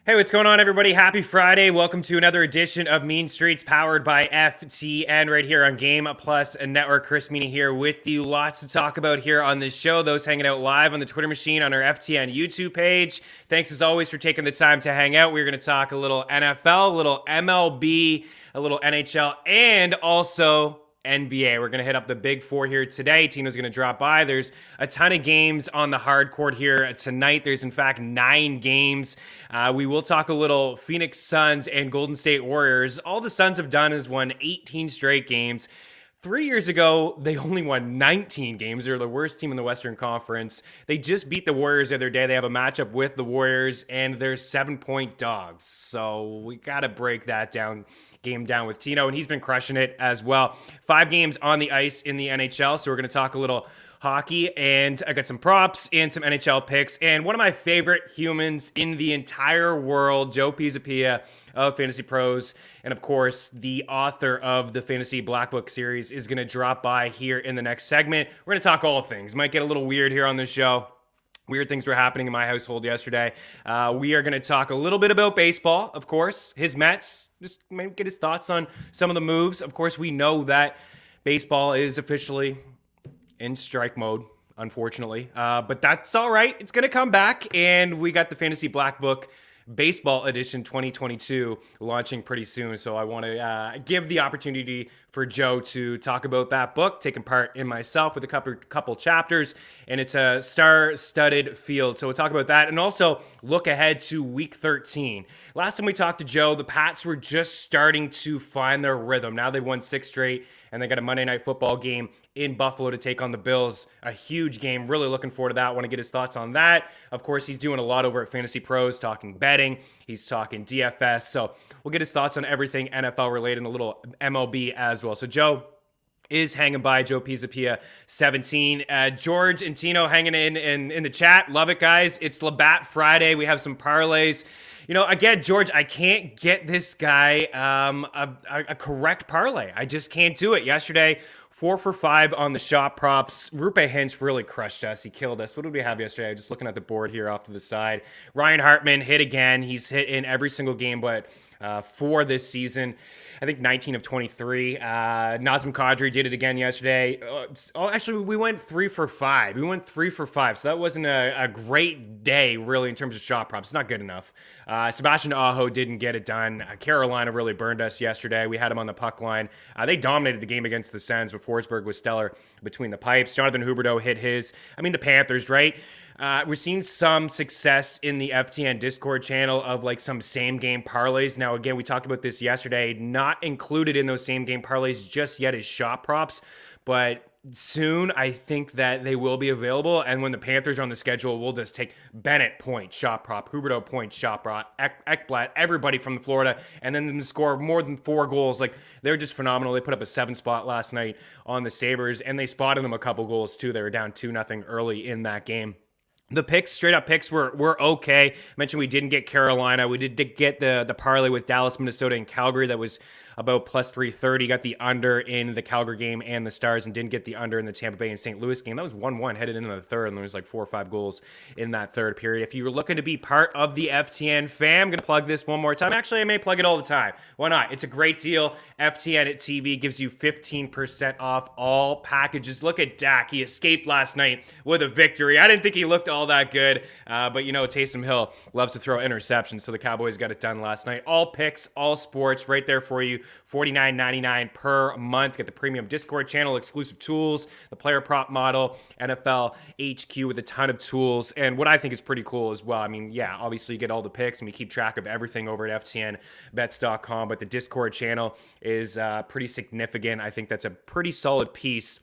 Hey, what's going on, everybody? Happy Friday. Welcome to another edition of Mean Streets powered by FTN right here on Game Plus and Network. Chris Meany here with you. Lots to talk about here on this show. Those hanging out live on the Twitter machine on our FTN YouTube page. Thanks as always for taking the time to hang out. We're going to talk a little NFL, a little MLB, a little NHL, and also NBA. We're going to hit up the big four here today. Tino's going to drop by. There's a ton of games on the hard court here tonight. There's, in fact, 9 games. We will talk a little Phoenix Suns and Golden State Warriors. All the Suns have done is won 18 straight games. 3 years ago, they only won 19 games. They're the worst team in the Western Conference. They just beat the Warriors the other day. They have a matchup with the Warriors, and they're 7-point dogs. So we got to break that game down with Tino, and he's been crushing it as well. 5 games on the ice in the NHL, so we're going to talk a little hockey, and I got some props and some NHL picks, and one of my favorite humans in the entire world, Joe Pisapia of FantasyPros, and of course, the author of the Fantasy Black Book series is going to drop by here in the next segment. We're going to talk all things. Might get a little weird here on this show. Weird things were happening in my household yesterday. We are going to talk a little bit about baseball, of course. His Mets, just maybe get his thoughts on some of the moves. Of course, we know that baseball is officially in strike mode, unfortunately. But that's all right. It's going to come back. And we got the Fantasy Black Book Baseball Edition 2022 launching pretty soon. So I want to give the opportunity for Joe to talk about that book, taking part in myself with a couple chapters, and it's a star-studded field. So we'll talk about that and also look ahead to Week 13. Last time we talked to Joe, the Pats were just starting to find their rhythm. Now they've won 6 straight, and they got a Monday Night Football game in Buffalo to take on the Bills. A huge game. Really looking forward to that. Want to get his thoughts on that. Of course, he's doing a lot over at Fantasy Pros, talking betting. He's talking DFS. So we'll get his thoughts on everything NFL related and a little MLB as well. So Joe is hanging by, Joe Pisapia 17. George and Tino hanging in the chat. Love it, guys. It's Labatt Friday. We have some parlays. You know, again, George, I can't get this guy a correct parlay. I just can't do it. Yesterday, 4 for 5 on the shot props. Rupe Hintz really crushed us. He killed us. What did we have yesterday? I'm just looking at the board here off to the side. Ryan Hartman hit again. He's hit in every single game but 4 this season. I think 19 of 23. Nazem Kadri did it again yesterday. Actually, we went 3 for 5. We went 3 for 5. So that wasn't a great day, really, in terms of shot props. It's not good enough. Sebastian Aho didn't get it done. Carolina really burned us yesterday. We had him on the puck line. They dominated the game against the Sens, but Forsberg was stellar between the pipes. Jonathan Huberdeau hit his. I mean, the Panthers, right? We're seeing some success in the FTN Discord channel of like some same game parlays. Now, again, we talked about this yesterday. Not included in those same game parlays just yet is shot props, but soon I think that they will be available. And when the Panthers are on the schedule, we'll just take Bennett point shot prop, Huberdeau point shot prop, Ekblad, everybody from Florida, and then them to score more than 4 goals. Like, they're just phenomenal. They put up a 7 spot last night on the Sabres, and they spotted them a couple goals too. They were down 2-0 early in that game. The picks, straight up picks, were okay. I mentioned we didn't get Carolina. We did get the parlay with Dallas, Minnesota, and Calgary. That was about plus 330. Got the under in the Calgary game and the Stars, and didn't get the under in the Tampa Bay and St. Louis game. That was 1-1 headed into the third, and there was like 4 or 5 goals in that third period. If you're looking to be part of the FTN fam, I'm going to plug this one more time. Actually, I may plug it all the time. Why not? It's a great deal. FTN at TV gives you 15% off all packages. Look at Dak. He escaped last night with a victory. I didn't think he looked all that good, but you know, Taysom Hill loves to throw interceptions, so the Cowboys got it done last night. All picks, all sports, right there for you. $49.99 per month. Get the premium Discord channel, exclusive tools, the player prop model, NFL HQ with a ton of tools, and what I think is pretty cool as well. I mean, yeah, obviously you get all the picks, and we keep track of everything over at FTNBets.com, but the Discord channel is pretty significant. I think that's a pretty solid piece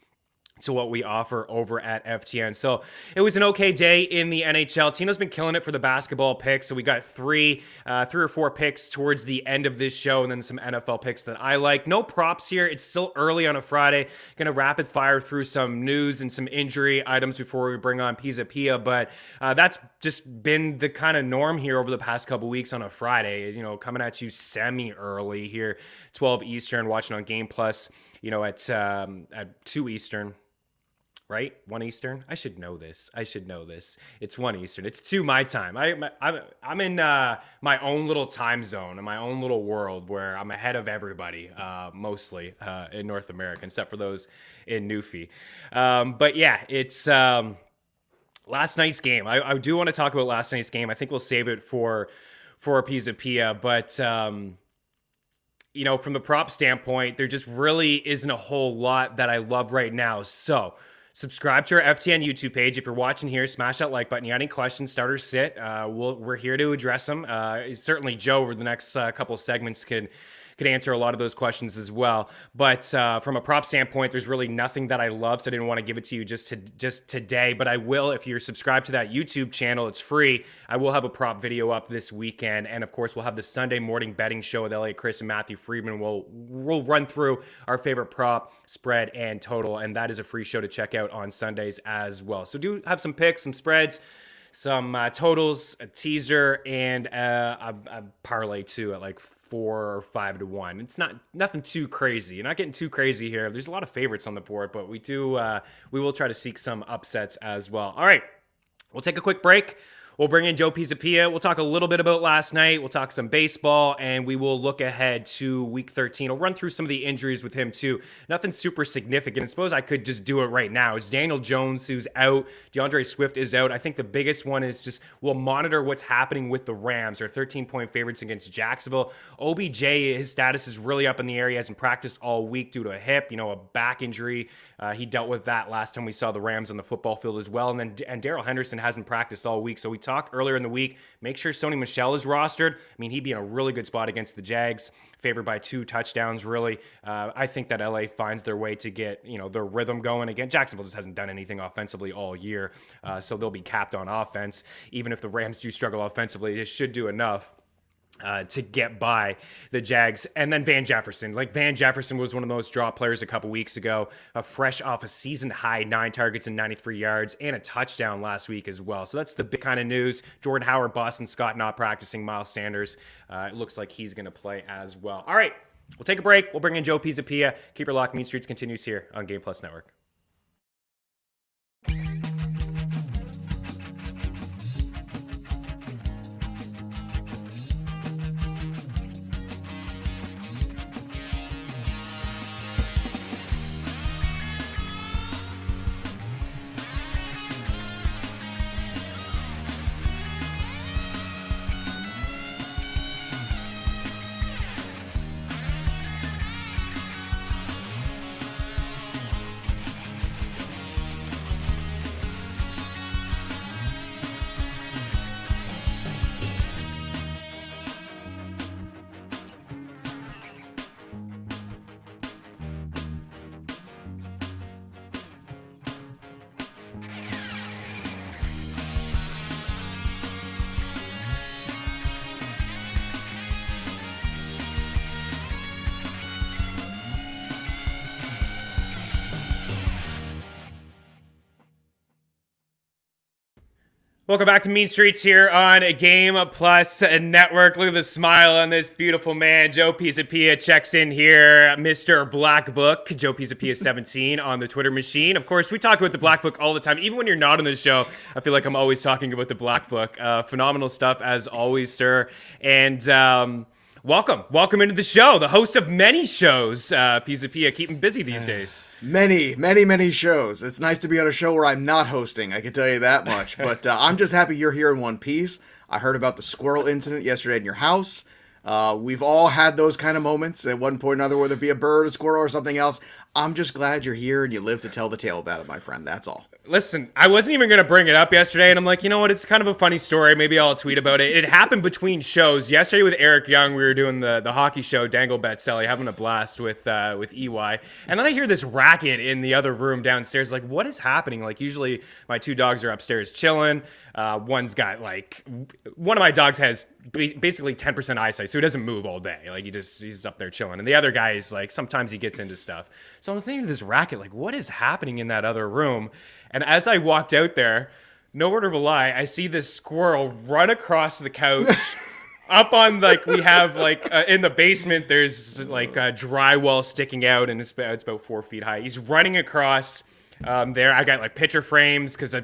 to what we offer over at FTN. So it was an okay day in the NHL. Tino's been killing it for the basketball picks. So we got three or four picks towards the end of this show, and then some NFL picks that I like. No props here. It's still early on a Friday. Going to rapid fire through some news and some injury items before we bring on Pisapia, but that's just been the kind of norm here over the past couple weeks on a Friday. You know, coming at you semi-early here, 12 Eastern, watching on Game Plus, you know, at 2 Eastern. right? 1 Eastern. I should know this. It's 1 Eastern. It's 2 my time. I'm in my own little time zone, in my own little world where I'm ahead of everybody, mostly in North America, except for those in Newfie. But yeah, it's last night's game. I do want to talk about last night's game. I think we'll save it for Pisapia, but from the prop standpoint, there just really isn't a whole lot that I love right now. So subscribe to our FTN YouTube page. If you're watching here, smash that like button. You got any questions, start or sit, we're here to address them. Certainly Joe over the next couple of segments could answer a lot of those questions as well. But from a prop standpoint, there's really nothing that I love, so I didn't want to give it to you just today. But I will, if you're subscribed to that YouTube channel, it's free. I will have a prop video up this weekend, and of course, we'll have the Sunday morning betting show with Elliott Chris and Matthew Friedman. We'll run through our favorite prop, spread, and total, and that is a free show to check out on Sundays as well. So do have some picks, some spreads, some totals, a teaser, and a parlay too at like 4 or 5 to 1. It's nothing too crazy. You're not getting too crazy here. There's a lot of favorites on the board, but we will try to seek some upsets as well. All right, we'll take a quick break. We'll bring in Joe Pisapia. We'll talk a little bit about last night. We'll talk some baseball, and we will look ahead to Week 13. I'll run through some of the injuries with him, too. Nothing super significant. I suppose I could just do it right now. It's Daniel Jones who's out. DeAndre Swift is out. I think the biggest one is just we'll monitor what's happening with the Rams. They're 13-point favorites against Jacksonville. OBJ, his status is really up in the air. He hasn't practiced all week due to a hip, a back injury. He dealt with that last time we saw the Rams on the football field as well. And Darrell Henderson hasn't practiced all week. So we talked earlier in the week, make sure Sony Michel is rostered. I mean, he'd be in a really good spot against the Jags, favored by 2 touchdowns, really. I think that LA finds their way to get, their rhythm going again. Jacksonville just hasn't done anything offensively all year, so they'll be capped on offense. Even if the Rams do struggle offensively, they should do enough to get by the Jags. And then Van Jefferson. Van Jefferson was one of those drop players a couple weeks ago, fresh off a season high 9 targets and 93 yards and a touchdown last week as well. So that's the big kind of news. Jordan Howard, Boston Scott not practicing. Miles Sanders, it looks like he's going to play as well. All right, we'll take a break. We'll bring in Joe Pisapia. Keep your lock. Mean Streets continues here on Game Plus Network. Welcome back to Mean Streets here on Game Plus Network. Look at the smile on this beautiful man. Joe Pisapia checks in here. Mr. Black Book, Joe Pisapia 17 on the Twitter machine. Of course, we talk about the Black Book all the time. Even when you're not on the show, I feel like I'm always talking about the Black Book. Phenomenal stuff as always, sir. And welcome into the show. The host of many shows, Pisapia, keeping busy these days. Many shows. It's nice to be on a show where I'm not hosting, I can tell you that much. But I'm just happy you're here in one piece. I heard about the squirrel incident yesterday in your house. We've all had those kind of moments at one point or another, whether it be a bird, a squirrel, or something else. I'm just glad you're here and you live to tell the tale about it, my friend. That's all. Listen, I wasn't even going to bring it up yesterday, and I'm like, you know what? It's kind of a funny story. Maybe I'll tweet about it. It happened between shows. Yesterday with Eric Young, we were doing the hockey show, Dangle Betselli, having a blast with EY. And then I hear this racket in the other room downstairs. Like, what is happening? Like, usually my 2 dogs are upstairs chilling. One of my dogs has basically 10% eyesight, so he doesn't move all day. Like, he's up there chilling. And the other guy is like, sometimes he gets into stuff. So I'm thinking of this racket, like, what is happening in that other room? And as I walked out there, no word of a lie, I see this squirrel run across the couch. Up on, we have, in the basement, there's, drywall sticking out, and it's about 4 feet high. He's running across, there. I got like picture frames because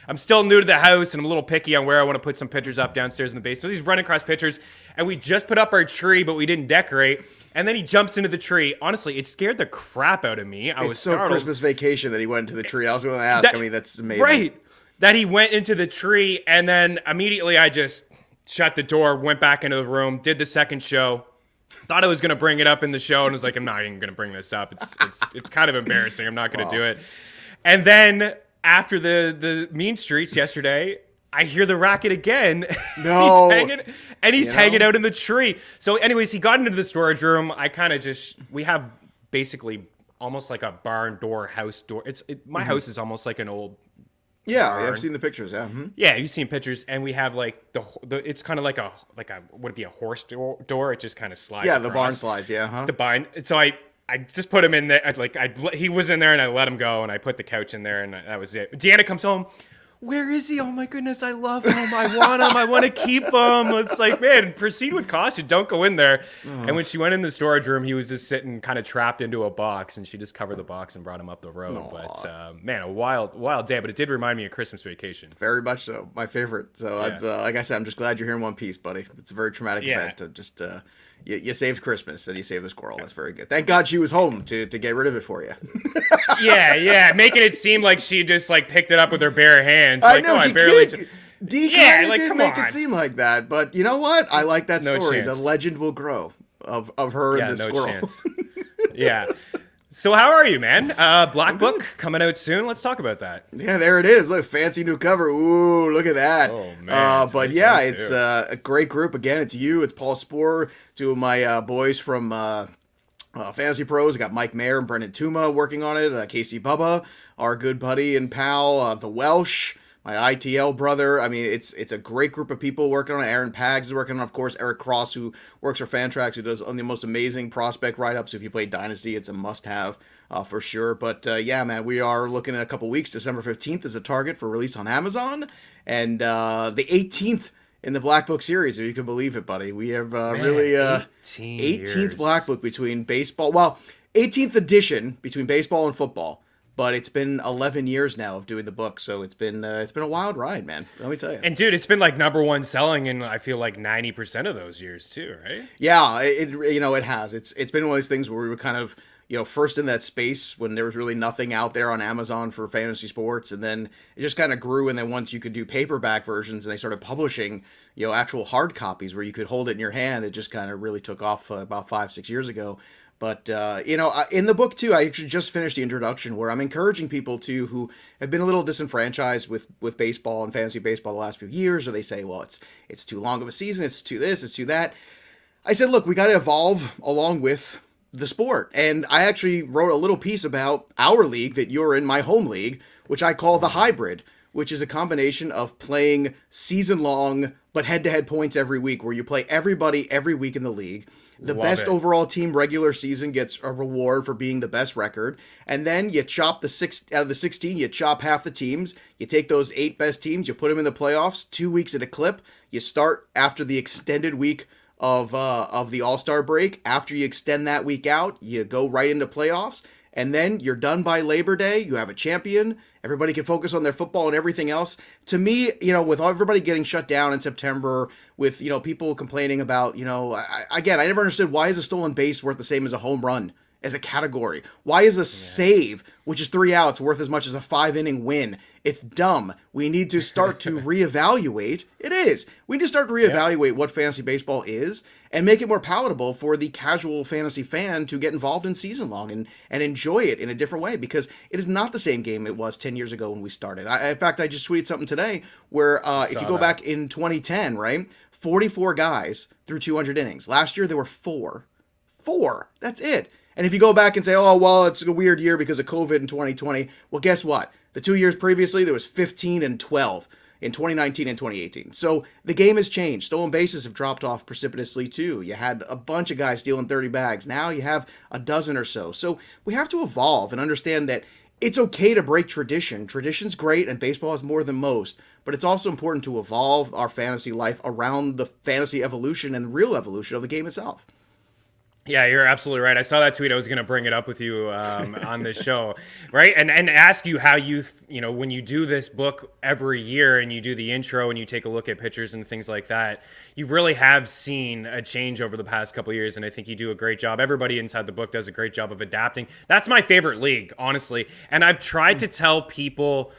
I'm still new to the house and I'm a little picky on where I want to put some pictures up downstairs in the basement. So he's running across pictures, and we just put up our tree, but we didn't decorate. And then he jumps into the tree. Honestly, it scared the crap out of me. I was so startled. Christmas Vacation that he went into the tree. I was going to ask. That's amazing. Right. That he went into the tree, and then immediately I just shut the door, went back into the room, did the second show. Thought I was going to bring it up in the show, and was like, I'm not even going to bring this up. It's kind of embarrassing. I'm not going to do it. And then after the mean streets yesterday, I hear the racket again. No. he's hanging out in the tree. So anyways, he got into the storage room. I kind of we have basically almost like a barn door, house door. My house is almost like an old Yeah, barn. I've seen the pictures. Yeah, yeah, you've seen pictures, and we have like the it's kind of like a would it be a horse door? It just kind of slides. Yeah, across. the barn slides. Yeah, huh? The barn. So I just put him in there. He was in there, and I let him go, and I put the couch in there, and that was it. Deanna comes home. Where is he? Oh my goodness, I love him. I want him. I want to keep him. It's like, man, proceed with caution. Don't go in there. And when she went in the storage room, he was just sitting kind of trapped into a box, and she just covered the box and brought him up the road. Aww. But man, a wild day. But it did remind me of Christmas Vacation. Very much so. My favorite. So it's, like I said, I'm just glad you're here in one piece, buddy. It's a very traumatic event. To just you saved Christmas and you saved the squirrel. That's very good. Thank God she was home to get rid of it for you. yeah, making it seem like she just like picked it up with her bare hands. I like, know, oh, she I barely. didn't make it seem like that. But you know what? I like that story. Chance. The legend will grow of her and the squirrel. Chance. Yeah. So how are you, man? Black Book coming out soon. Let's talk about that. Yeah, there it is. Look, fancy new cover. Ooh, look at that. Oh, man. But yeah, it's a great group. Again, it's you. It's Paul Sporer, two of my boys from Fantasy Pros. I got Mike Mayer and Brendan Tuma working on it. Casey Bubba, our good buddy and pal. The Welsh, my ITL brother. I mean, it's a great group of people working on it. Aaron Pags is working on it. Of course, Eric Cross, who works for Fantrax, who does the most amazing prospect write-ups. If you play Dynasty, it's a must-have for sure. But yeah, man, we are looking at a couple weeks. December 15th is a target for release on Amazon. And the 18th in the Black Book series, if you can believe it, buddy. We have 18th Black Book between baseball. Well, 18th edition between baseball and football. But it's been 11 years now of doing the book, so it's been a wild ride, man. Let me tell you. And dude, it's been like #1 selling in I feel like 90% of those years too, right? Yeah, it has. It's been one of those things where we were kind of first in that space when there was really nothing out there on Amazon for fantasy sports, and then it just kind of grew. And then once you could do paperback versions, and they started publishing actual hard copies where you could hold it in your hand, it just kind of really took off about 5-6 years ago. But, in the book, too, I actually just finished the introduction where I'm encouraging people, too, who have been a little disenfranchised with baseball and fantasy baseball the last few years, or they say, well, it's too long of a season, it's too this, it's too that. I said, look, we got to evolve along with the sport. And I actually wrote a little piece about our league that you're in, my home league, which I call the hybrid, which is a combination of playing season-long but head-to-head points every week, where you play everybody every week in the league. The best overall team regular season gets a reward for being the best record. And then you chop out of the 16, you chop half the teams. You take those 8 best teams, you put them in the playoffs, 2 weeks at a clip. You start after the extended week of the All-Star break. After you extend that week out, you go right into playoffs. And then you're done by Labor Day. You have a champion. Everybody can focus on their football and everything else. To me, with everybody getting shut down in September, with, people complaining about, I never understood, why is a stolen base worth the same as a home run as a category? Why is a save, which is 3 outs, worth as much as a 5-inning win? It's dumb. We need to start to reevaluate. It is. We need to start to reevaluate what fantasy baseball is and make it more palatable for the casual fantasy fan to get involved in season long and enjoy it in a different way, because it is not the same game it was 10 years ago when we started. In fact, I just tweeted something today where if you go back in 2010, right, 44 guys threw 200 innings. Last year, there were 4. 4. That's it. And if you go back and say, oh, well, it's a weird year because of COVID in 2020, well, guess what? The 2 years previously, there was 15 and 12 in 2019 and 2018. So the game has changed. Stolen bases have dropped off precipitously too. You had a bunch of guys stealing 30 bags. Now you have a dozen or so. So we have to evolve and understand that it's okay to break tradition. Tradition's great, and baseball has more than most. But it's also important to evolve our fantasy life around the fantasy evolution and real evolution of the game itself. Yeah, you're absolutely right. I saw that tweet. I was going to bring it up with you on this show, right? And ask you how when you do this book every year and you do the intro and you take a look at pictures and things like that, you really have seen a change over the past couple of years, and I think you do a great job. Everybody inside the book does a great job of adapting. That's my favorite league, honestly. And I've tried to tell people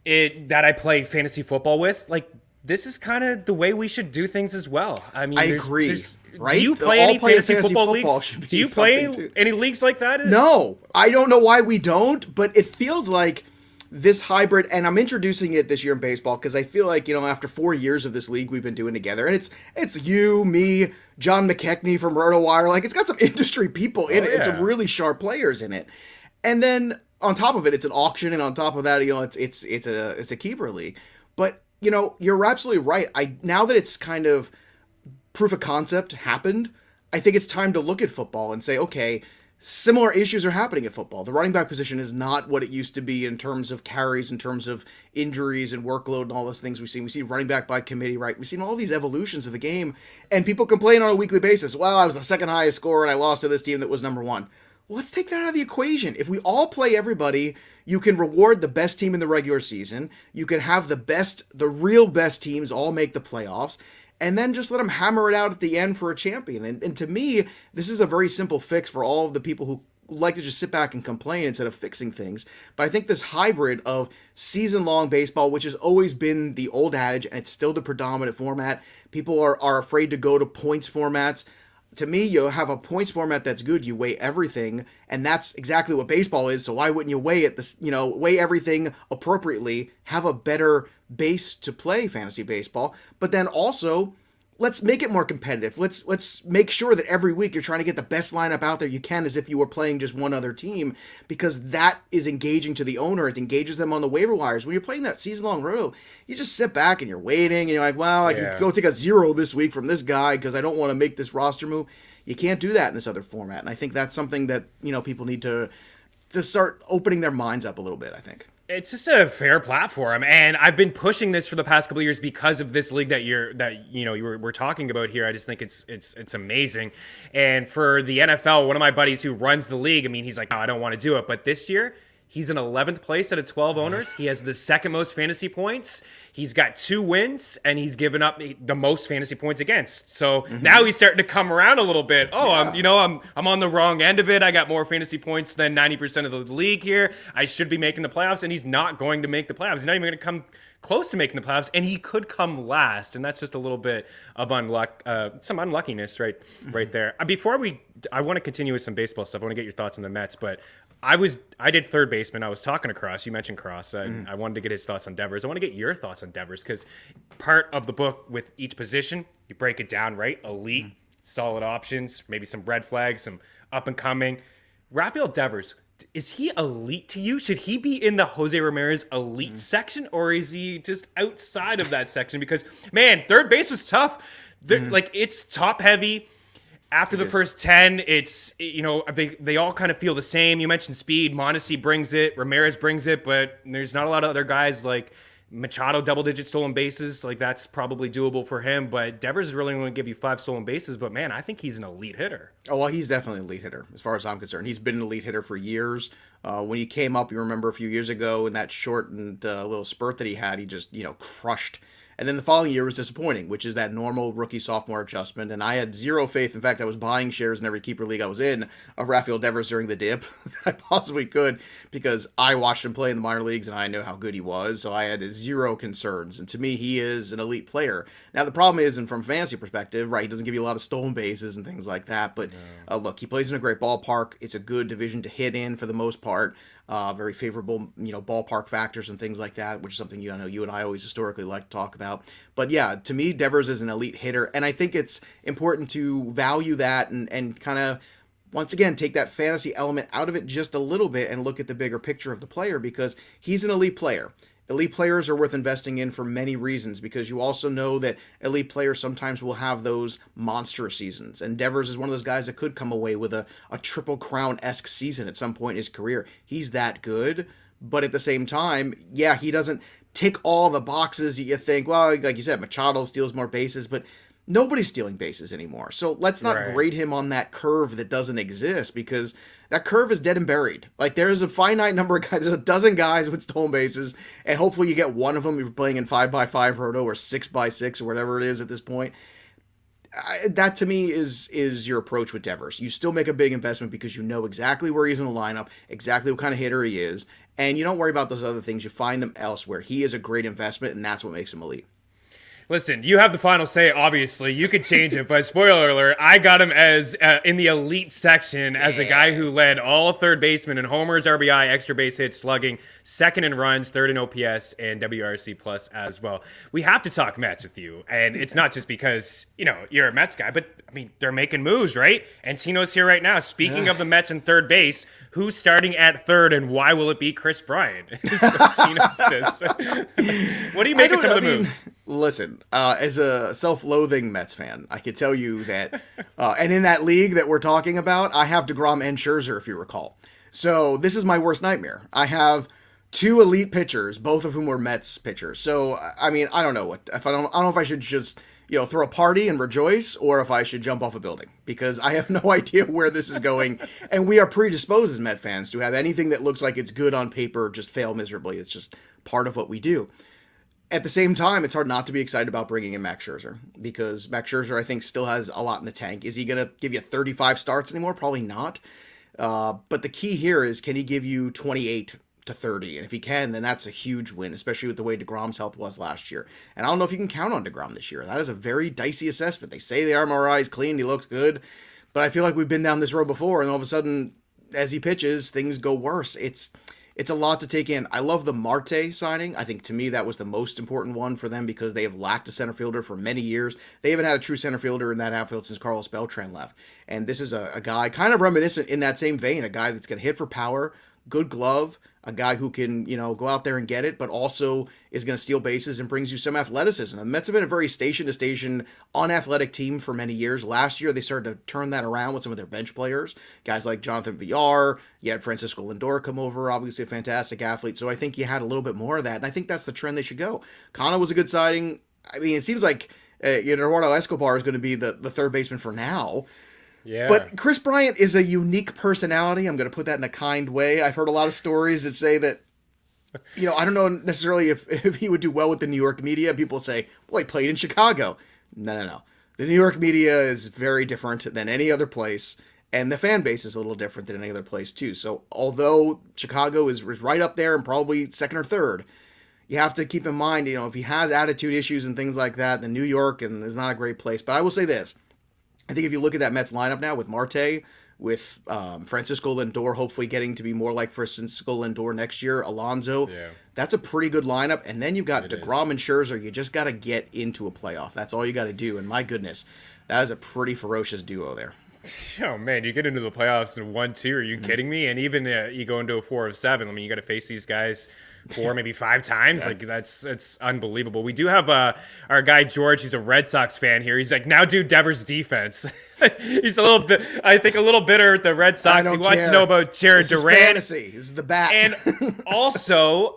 that I play fantasy football with, like, this is kind of the way we should do things as well. I mean, I agree. Right? Do you play any fantasy football leagues? Do you play any leagues like that? No, I don't know why we don't, but it feels like this hybrid, and I'm introducing it this year in baseball because I feel like, after 4 years of this league we've been doing together, and it's you, me, John McKechnie from RotoWire, like, it's got some industry people in it and some really sharp players in it. And then on top of it, it's an auction, and on top of that, it's a keeper league. But you're absolutely right. Now that it's kind of proof of concept happened, I think it's time to look at football and say, okay, similar issues are happening at football. The running back position is not what it used to be in terms of carries, in terms of injuries and workload and all those things we've seen. We see running back by committee, right? We've seen all these evolutions of the game, and people complain on a weekly basis. Well, I was the second highest scorer and I lost to this team that was number one. Well, let's take that out of the equation. If we all play everybody, you can reward the best team in the regular season. You can have the real best teams all make the playoffs, and then just let them hammer it out at the end for a champion. And to me, this is a very simple fix for all of the people who like to just sit back and complain instead of fixing things. But I think this hybrid of season-long baseball, which has always been the old adage, and it's still the predominant format, people are afraid to go to points formats. To me, you have a points format that's good. You weigh everything, and that's exactly what baseball is. So why wouldn't you weigh it? Weigh everything appropriately. Have a better base to play fantasy baseball, but then also let's make it more competitive. Let's make sure that every week you're trying to get the best lineup out there you can, as if you were playing just one other team, because that is engaging to the owner. It engages them on the waiver wires. When you're playing that season-long roto, you just sit back and you're waiting, and you're like, well, I can go take a 0 this week from this guy because I don't want to make this roster move. You can't do that in this other format, and I think that's something that people need to start opening their minds up a little bit, I think. It's just a fair platform, and I've been pushing this for the past couple of years because of this league we're talking about here. I just think it's amazing. And for the NFL, one of my buddies who runs the league, I mean, he's like, no, I don't want to do it. But this year, he's in 11th place out of 12 owners. He has the second most fantasy points. He's got 2 wins, and he's given up the most fantasy points against. So now he's starting to come around a little bit. Oh, yeah. I'm on the wrong end of it. I got more fantasy points than 90% of the league here. I should be making the playoffs, and he's not going to make the playoffs. He's not even going to come close to making the playoffs, and he could come last, and that's just a little bit of some unluckiness right there. I want to continue with some baseball stuff. I want to get your thoughts on the Mets, but I did third baseman. I was talking to Cross. You mentioned Cross. I wanted to get his thoughts on Devers. I want to get your thoughts on Devers, because part of the book with each position, you break it down, right? Elite, solid options, maybe some red flags, some up and coming. Rafael Devers, is he elite to you? Should he be in the Jose Ramirez elite section, or is he just outside of that section? Because, man, third base was tough. Like, it's top heavy. After the first 10, it's, they all kind of feel the same. You mentioned speed. Mondesi brings it. Ramirez brings it. But there's not a lot of other guys like Machado, double-digit stolen bases. Like, that's probably doable for him. But Devers is really going to give you 5 stolen bases. But, man, I think he's an elite hitter. Oh, well, he's definitely an elite hitter as far as I'm concerned. He's been an elite hitter for years. When he came up, you remember a few years ago in that shortened little spurt that he had, he just, crushed. And then the following year was disappointing, which is that normal rookie-sophomore adjustment. And I had zero faith. In fact, I was buying shares in every keeper league I was in of Rafael Devers during the dip that I possibly could, because I watched him play in the minor leagues and I know how good he was. So I had zero concerns. And to me, he is an elite player. Now, the problem is, and from a fantasy perspective, right, he doesn't give you a lot of stolen bases and things like that. But look, he plays in a great ballpark. It's a good division to hit in for the most part. Very favorable, ballpark factors and things like that, which is something you and I always historically like to talk about. But yeah, to me, Devers is an elite hitter, and I think it's important to value that and kind of, once again, take that fantasy element out of it just a little bit and look at the bigger picture of the player, because he's an elite player. Elite players are worth investing in for many reasons, because you also know that elite players sometimes will have those monster seasons. And Devers is one of those guys that could come away with a Triple Crown-esque season at some point in his career. He's that good, but at the same time, yeah, he doesn't tick all the boxes you think. Well, like you said, Machado steals more bases, but nobody's stealing bases anymore. So let's not Right. grade him on that curve that doesn't exist, because that curve is dead and buried. Like, there's a finite number of guys, there's a dozen guys with stolen bases, and hopefully you get one of them if you're playing in 5x5 roto or 6x6 or whatever it is at this point. That to me is your approach with Devers. You still make a big investment because you know exactly where he's in the lineup, exactly what kind of hitter he is, and you don't worry about those other things. You find them elsewhere. He is a great investment, and that's what makes him elite. Listen, you have the final say, obviously. You could change it, but spoiler alert, I got him as in the elite section as a guy who led all third basemen in homers, RBI, extra base hits, slugging, second in runs, third in OPS, and WRC plus as well. We have to talk Mets with you, and it's not just because, you're a Mets guy, but, I mean, they're making moves, right? And Tino's here right now. Speaking of the Mets in third base, who's starting at third, and why will it be Chris Bryant? Is what Tino says. What do you make of some of the moves? Listen, as a self-loathing Mets fan, I could tell you that, and in that league that we're talking about, I have DeGrom and Scherzer, if you recall. So this is my worst nightmare. I have two elite pitchers, both of whom were Mets pitchers. So, I mean, I don't know I don't know if I should just, throw a party and rejoice, or if I should jump off a building, because I have no idea where this is going. And we are predisposed as Met fans to have anything that looks like it's good on paper just fail miserably. It's just part of what we do. At the same time, it's hard not to be excited about bringing in Max Scherzer, because Max Scherzer, I think, still has a lot in the tank. Is he going to give you 35 starts anymore? Probably not. But the key here is, can he give you 28 to 30? And if he can, then that's a huge win, especially with the way DeGrom's health was last year. And I don't know if you can count on DeGrom this year. That is a very dicey assessment. They say the MRI is clean, he looked good, but I feel like we've been down this road before, and all of a sudden, as he pitches, things go worse. It's a lot to take in. I love the Marte signing. I think, to me, that was the most important one for them, because they have lacked a center fielder for many years. They haven't had a true center fielder in that outfield since Carlos Beltran left. And this is a guy kind of reminiscent in that same vein, a guy that's going to hit for power, good glove, a guy who can, go out there and get it, but also is going to steal bases and brings you some athleticism. The Mets have been a very station-to-station, unathletic team for many years. Last year, they started to turn that around with some of their bench players. Guys like Jonathan Villar, you had Francisco Lindor come over, obviously a fantastic athlete. So I think you had a little bit more of that, and I think that's the trend they should go. Kana was a good signing. I mean, it seems like Eduardo Escobar is going to be the third baseman for now. Yeah. But Chris Bryant is a unique personality. I'm going to put that in a kind way. I've heard a lot of stories that say that, I don't know necessarily if he would do well with the New York media. People say, well, he played in Chicago. No. The New York media is very different than any other place, and the fan base is a little different than any other place too. So although Chicago is right up there and probably second or third, you have to keep in mind, if he has attitude issues and things like that, then New York is not a great place. But I will say this. I think if you look at that Mets lineup now with Marte, with Francisco Lindor hopefully getting to be more like Francisco Lindor next year, Alonso, that's a pretty good lineup. And then you've got DeGrom and Scherzer. You just got to get into a playoff. That's all you got to do. And my goodness, that is a pretty ferocious duo there. Oh, man, you get into the playoffs in 1-2. Are you kidding me? And even you go into a 4 of 7. I mean, you got to face these guys 4, maybe 5 times. Like, it's unbelievable. We do have our guy George. He's a Red Sox fan here. He's like, now do Devers defense. He's a little bit, I think, a little bitter at the Red Sox. He wants to know about Jared Durant. This is fantasy. This is the bat. And also,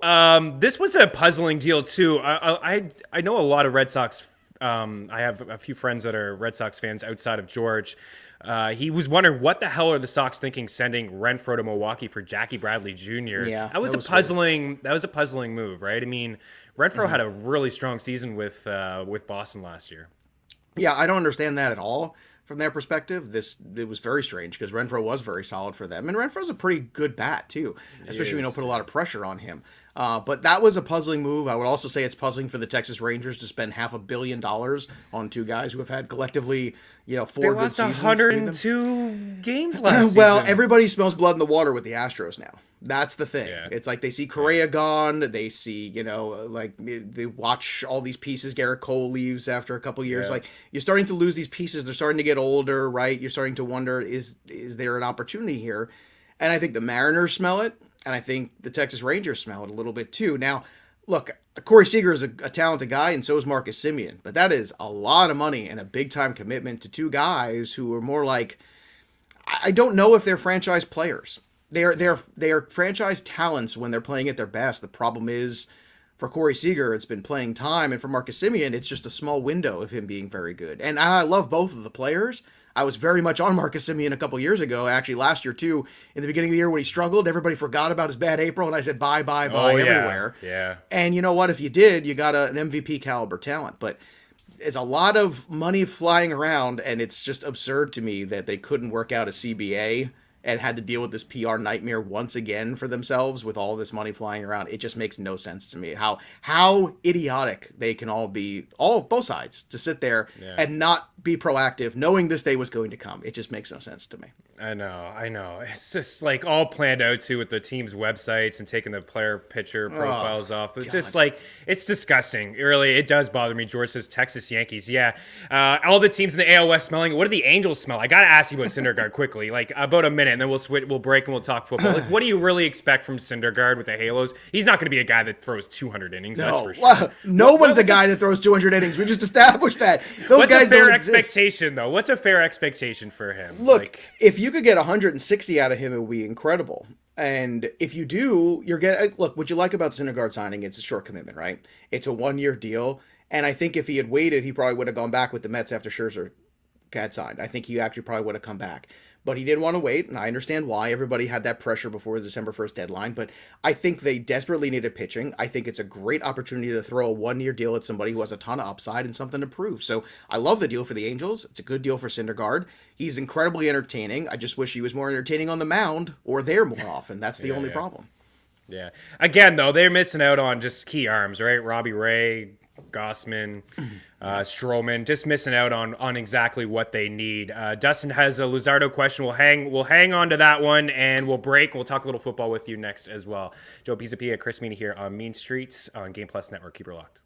this was a puzzling deal too. I know a lot of Red Sox. I have a few friends that are Red Sox fans outside of George. He was wondering, what the hell are the Sox thinking sending Renfroe to Milwaukee for Jackie Bradley Jr.? Yeah, that was a puzzling move, right? I mean, Renfroe had a really strong season with Boston last year. Yeah, I don't understand that at all from their perspective. It was very strange, because Renfroe was very solid for them, and Renfroe's a pretty good bat too, especially when you don't put a lot of pressure on him. But that was a puzzling move. I would also say it's puzzling for the Texas Rangers to spend $500 million on two guys who have had collectively, 4 good seasons. 102 games last Well, season. everybody smells blood in the water with the Astros now. That's the thing. Yeah. It's like they see Correa gone. They see, like they watch all these pieces. Garrett Cole leaves after a couple years. Yeah. Like, you're starting to lose these pieces. They're starting to get older, right? You're starting to wonder, is there an opportunity here? And I think the Mariners smell it. And I think the Texas Rangers smell it a little bit too. Now, look, Corey Seager is a talented guy, and so is Marcus Semien. But that is a lot of money and a big-time commitment to two guys who are more like, I don't know if they're franchise players. They are franchise talents when they're playing at their best. The problem is For Corey Seager, it's been playing time, and for Marcus Semien, it's just a small window of him being very good. And I love both of the players. I was very much on Marcus Semien a couple years ago, actually last year too. In the beginning of the year when he struggled, everybody forgot about his bad April, and I said bye everywhere. Yeah. And you know what? If you did, you got an MVP caliber talent. But it's a lot of money flying around, and it's just absurd to me that they couldn't work out a CBA and had to deal with this PR nightmare once again for themselves with all this money flying around. It just makes no sense to me how idiotic they can all be, both sides, to sit there and not be proactive, knowing this day was going to come. It just makes no sense to me. I know. It's just like all planned out too with the team's websites and taking the player picture profiles off. It's just like, it's disgusting. Really, it does bother me. George says Texas Yankees. Yeah. All the teams in the AL West smelling. What do the Angels smell? I got to ask you about Syndergaard quickly, like about a minute, and then we'll break and we'll talk football. Like, what do you really expect from Syndergaard with the Halos? He's not going to be a guy that throws 200 innings. No, that's for sure. Well, no one's a guy that throws 200 innings. We just established that. Those guys don't exist. Expectation though? What's a fair expectation for him? Look, if you could get 160 out of him, it would be incredible. And if you do, you're getting. Look, what you like about Syndergaard signing, it's a short commitment, right? It's a 1-year deal, and I think if he had waited, he probably would have gone back with the Mets after Scherzer had signed. I think he actually probably would have come back. But he didn't want to wait, and I understand why. Everybody had that pressure before the December 1st deadline, but I think they desperately needed pitching. I think it's a great opportunity to throw a 1-year deal at somebody who has a ton of upside and something to prove. So I love the deal for the Angels. It's a good deal for Syndergaard. He's incredibly entertaining. I just wish he was more entertaining on the mound or there more often. That's the only problem. Yeah. Again, though, they're missing out on just key arms, right? Robbie Ray, Gossman, Stroman, just missing out on exactly what they need. Dustin has a Luzardo question. We'll hang on to that one, and we'll break. We'll talk a little football with you next as well. Joe Pisapia, Chris Meany here on Mean Streets on Game Plus Network. Keep her locked.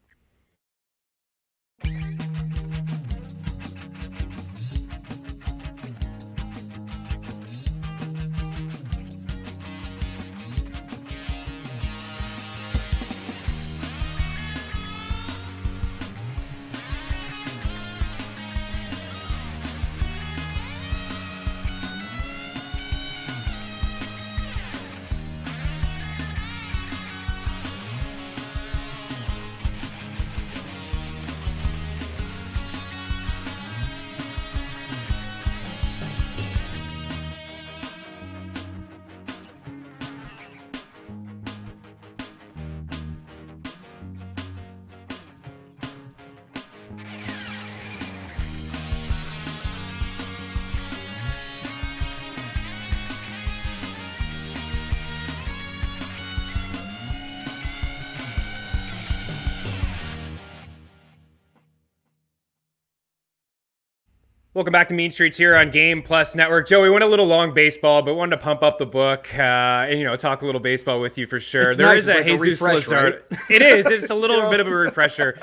Welcome back to Mean Streets here on Game Plus Network. Joe, we went a little long baseball, but wanted to pump up the book and talk a little baseball with you for sure. It's there nice. is a like Jesus a refresh, Luzardo. Right? It is. It's a little bit of a refresher.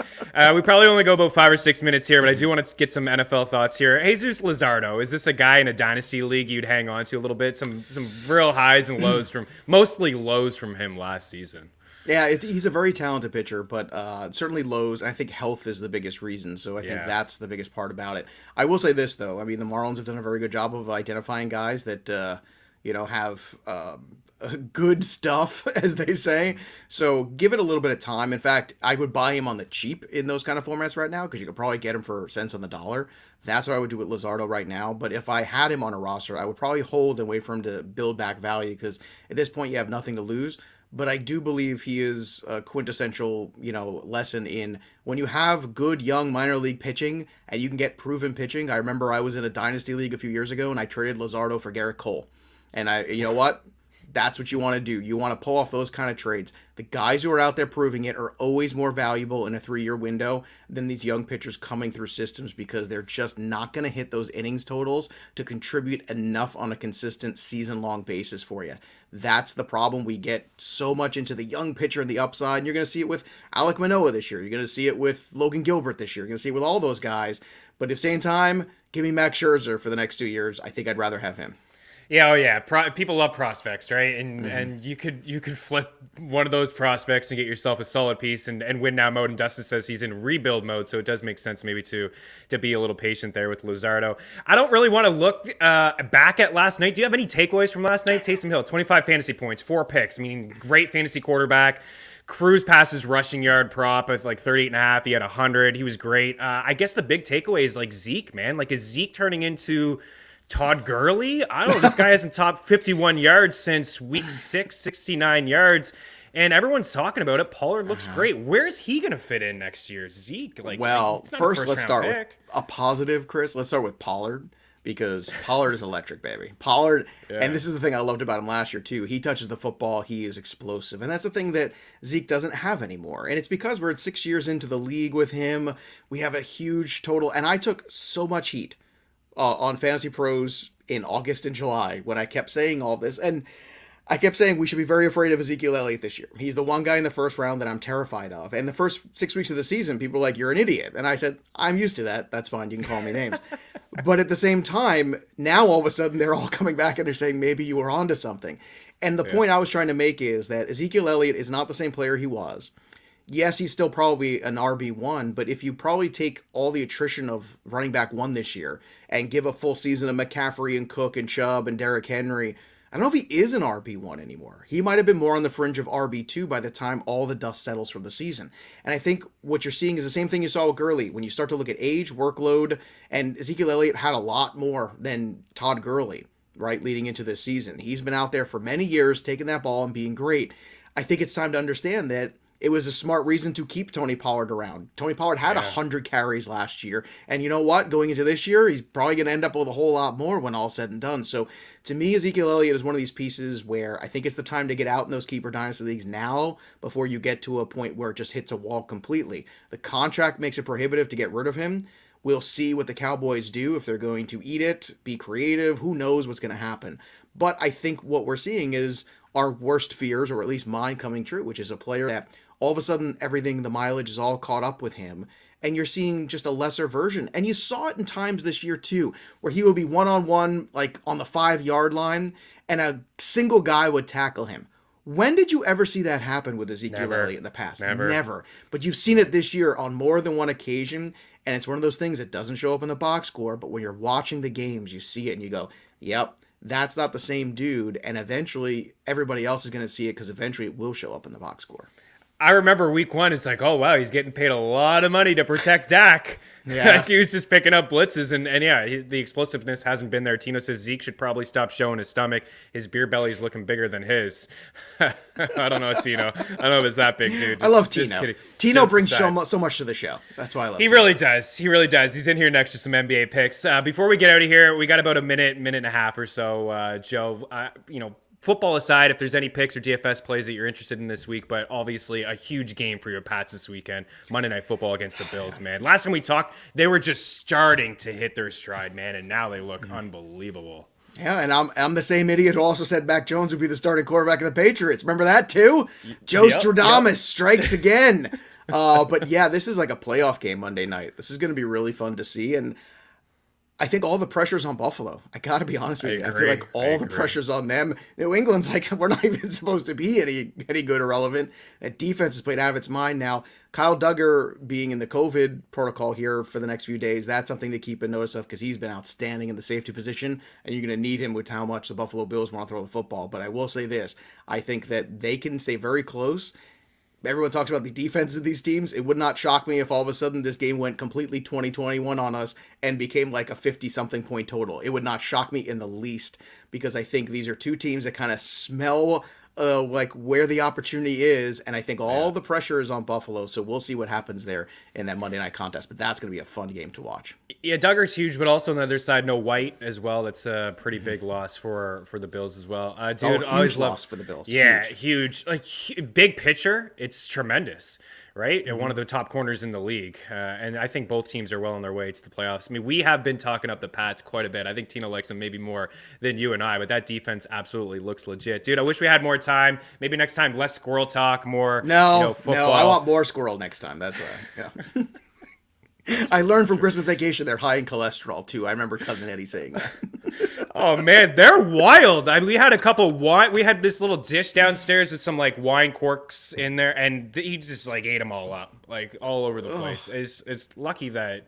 We probably only go about 5 or 6 minutes here, but I do want to get some NFL thoughts here. Jesus Luzardo, is this a guy in a dynasty league you'd hang on to a little bit? Some real highs and lows mostly lows from him last season. Yeah, he's a very talented pitcher, but certainly lows. I think health is the biggest reason, so I think that's the biggest part about it. I will say this, though. I mean, the Marlins have done a very good job of identifying guys that, have good stuff, as they say. So give it a little bit of time. In fact, I would buy him on the cheap in those kind of formats right now because you could probably get him for cents on the dollar. That's what I would do with Luzardo right now. But if I had him on a roster, I would probably hold and wait for him to build back value because at this point you have nothing to lose. But I do believe he is a quintessential, lesson in when you have good young minor league pitching and you can get proven pitching. I remember I was in a dynasty league a few years ago and I traded Luzardo for Garrett Cole. And you know what? That's what you want to do. You want to pull off those kind of trades. The guys who are out there proving it are always more valuable in a 3-year window than these young pitchers coming through systems because they're just not going to hit those innings totals to contribute enough on a consistent season-long basis for you. That's the problem. We get so much into the young pitcher and the upside, and you're going to see it with Alek Manoah this year. You're going to see it with Logan Gilbert this year. You're going to see it with all those guys. But at the same time, give me Max Scherzer for the next 2 years. I think I'd rather have him. Yeah, people love prospects, right? And you could flip one of those prospects and get yourself a solid piece and win now mode. And Dustin says he's in rebuild mode, so it does make sense maybe to be a little patient there with Luzardo. I don't really want to look back at last night. Do you have any takeaways from last night? Taysom Hill, 25 fantasy points, 4 picks, meaning great fantasy quarterback. cruise past his rushing yard prop with like 38.5. He had 100. He was great. I guess the big takeaway is like Zeke, man. Like, is Zeke turning into Todd Gurley? I don't know. This guy hasn't topped 51 yards since week 6, 69 yards. And everyone's talking about it. Pollard looks great. Where's he going to fit in next year? Zeke? Like, well, first let's start pick. with a positive, Chris. Let's start with Pollard, because Pollard is electric, baby. Pollard, and this is the thing I loved about him last year, too. He touches the football. He is explosive. And that's the thing that Zeke doesn't have anymore. And it's because we're at 6 years into the league with him. We have a huge total. And I took so much heat on Fantasy Pros in August and July when I kept saying all this. And I kept saying we should be very afraid of Ezekiel Elliott this year. He's the one guy in the first round that I'm terrified of. And the first 6 weeks of the season, people were like, you're an idiot. And I said, I'm used to that. That's fine. You can call me names. But at the same time, now all of a sudden they're all coming back and they're saying maybe you were onto something. And the point I was trying to make is that Ezekiel Elliott is not the same player he was. Yes, he's still probably an RB1, but if you probably take all the attrition of running back 1 this year and give a full season of McCaffrey and Cook and Chubb and Derrick Henry, I don't know if he is an RB1 anymore. He might have been more on the fringe of RB2 by the time all the dust settles from the season. And I think what you're seeing is the same thing you saw with Gurley. When you start to look at age, workload, and Ezekiel Elliott had a lot more than Todd Gurley, right, leading into this season. He's been out there for many years, taking that ball and being great. I think it's time to understand that it was a smart reason to keep Tony Pollard around. Tony Pollard had 100 carries last year. And you know what? Going into this year, he's probably going to end up with a whole lot more when all's said and done. So to me, Ezekiel Elliott is one of these pieces where I think it's the time to get out in those keeper dynasty leagues now before you get to a point where it just hits a wall completely. The contract makes it prohibitive to get rid of him. We'll see what the Cowboys do, if they're going to eat it, be creative. Who knows what's going to happen. But I think what we're seeing is our worst fears, or at least mine, coming true, which is a player that all of a sudden everything, the mileage is all caught up with him, and you're seeing just a lesser version. And you saw it in times this year too, where he would be one-on-one, like on the 5-yard line, and a single guy would tackle him. When did you ever see that happen with Ezekiel Elliott in the past? Never. But you've seen it this year on more than one occasion, and it's one of those things that doesn't show up in the box score, but when you're watching the games, you see it and you go, yep, that's not the same dude, and eventually everybody else is going to see it because eventually it will show up in the box score. I remember week 1, it's like, oh, wow, he's getting paid a lot of money to protect Dak. Like, he was just picking up blitzes, and the explosiveness hasn't been there. Tino says Zeke should probably stop showing his stomach. His beer belly's looking bigger than his. I don't know, Tino. I don't know if it's that big, dude. I love Tino. Tino brings so much to the show. That's why I love him. He really does. He really does. He's in here next to some NBA picks. Before we get out of here, we got about a minute and a half or so, Joe. Football aside, if there's any picks or DFS plays that you're interested in this week, but obviously a huge game for your Pats this weekend, Monday Night Football against the Bills, man. Last time we talked, they were just starting to hit their stride, man, and now they look unbelievable. Yeah, and I'm the same idiot who also said Mac Jones would be the starting quarterback of the Patriots. Remember that too? Joe Stradamus strikes again. But yeah, this is like a playoff game Monday night. This is going to be really fun to see, and I think all the pressure's on Buffalo. I got to be honest with you. I feel like all the pressure's on them. New England's like, we're not even supposed to be any good or relevant. That defense is played out of its mind now. Kyle Duggar being in the COVID protocol here for the next few days, that's something to keep a notice of because he's been outstanding in the safety position, and you're going to need him with how much the Buffalo Bills want to throw the football. But I will say this. I think that they can stay very close. Everyone talks about the defense of these teams. It would not shock me if all of a sudden this game went completely 20-21 on us and became like a 50-something point total. It would not shock me in the least because I think these are two teams that kind of smell like where the opportunity is, and I think all the pressure is on Buffalo, so we'll see what happens there in that Monday night contest, but that's going to be a fun game to watch. Yeah, Duggar's huge, but also on the other side, no White as well. That's a pretty big loss for the Bills as well. Dude, huge loss for the Bills. Yeah, huge. Like, big pitcher, it's tremendous, right? And one of the top corners in the league, and I think both teams are well on their way to the playoffs. I mean, we have been talking up the Pats quite a bit. I think Tino likes them maybe more than you and I, but that defense absolutely looks legit. Dude, I wish we had more time. Maybe next time, less squirrel talk, more football. No, I want more squirrel next time. That's yeah. I learned from Christmas vacation they're high in cholesterol too. I remember Cousin Eddie saying that. Oh man, they're wild. We had a couple wine. We had this little dish downstairs with some like wine corks in there, and he just like ate them all up, like all over the place. It's lucky that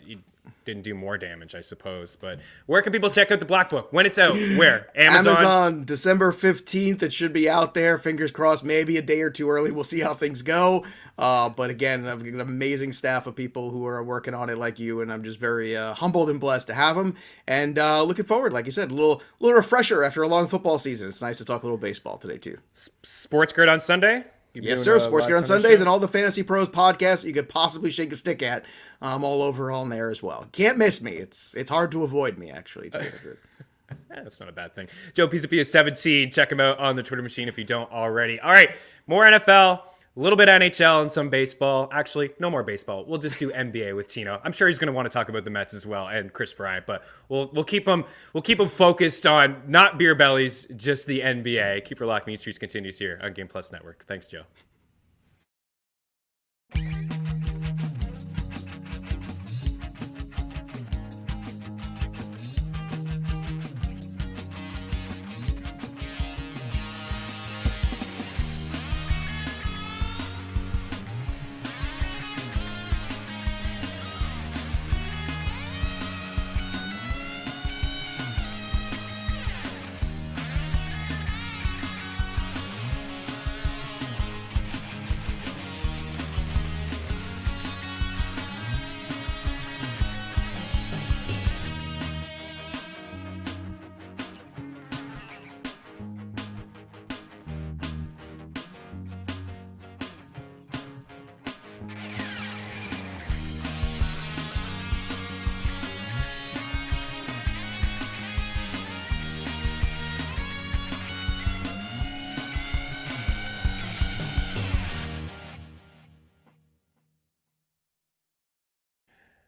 didn't do more damage, I suppose. But where can people check out the Black Book when it's out? Where? Amazon, December 15th. It should be out there. Fingers crossed, maybe a day or two early. We'll see how things go. But again, I've got an amazing staff of people who are working on it like you, and I'm just very humbled and blessed to have them. And looking forward, like you said, a little refresher after a long football season. It's nice to talk a little baseball today too. Sports Grid on Sunday? Yes, sir. Sports Grid on Sundays and all the Fantasy Pros podcasts you could possibly shake a stick at. I'm all over on there as well. Can't miss me. It's hard to avoid me, actually, to tell you the truth. That's not a bad thing. Joe Pisapia 17. Check him out on the Twitter machine if you don't already. All right, more NFL. A little bit NHL and some baseball. Actually, no more baseball. We'll just do NBA with Tino. I'm sure he's going to want to talk about the Mets as well and Chris Bryant, but we'll keep him focused on not beer bellies, just the NBA. Keep your lock. Mean Streets continues here on Game Plus Network. Thanks, Joe.